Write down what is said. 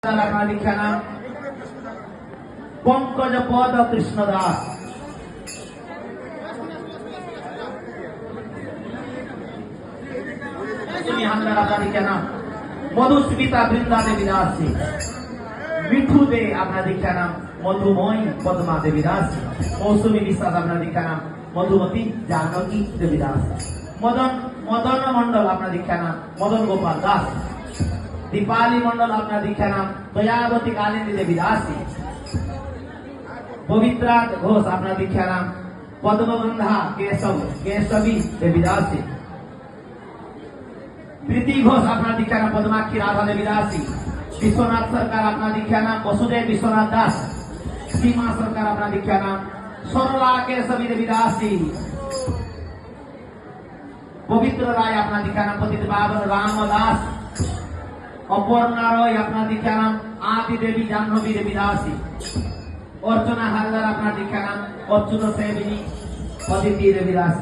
আপনার দীক্ষা নাম পঙ্কজ পদ কৃষ্ণ দাস। হামদার আপনার দীক্ষা নাম মধুস্মিতা বৃন্দা দেবী দাস। মিঠু দে আপনার দীক্ষা নাম মধুময়ী পদ্মা দেবী দাস। মৌসুমী বিশ্বাস আপনার দীক্ষা নাম মধুমতী জানকী দেবী দাস। মদন মন্ডল আপনার দীক্ষা নাম মদন গোপাল দাস। दीपाली मंडल अपना दीक्षा नाम दयावती कालिंदी देवी दास। पवित्रा घोष अपना दीक्षा नाम पद्मगंधा केशवी देवी दास। प्रीति घोष अपना दीक्षा नाम पद्माक्षी राधा देवी दास। विश्वनाथ सरकार अपना दीक्षा नाम वसुदेव विश्वनाथ दास। सीमा सरकार अपना दीक्षा नाम सरला केशवी देवी दास। पवित्र राय अपना दीक्षा नाम पतित पावन रामदास। अपर्णा रॉय अपना दीक्षा नाम आदि देवी जाह्नवी देवी दास। अर्चना हालदार अपना दीक्षा नाम अच्युत सेविनी अदिति देवी दास।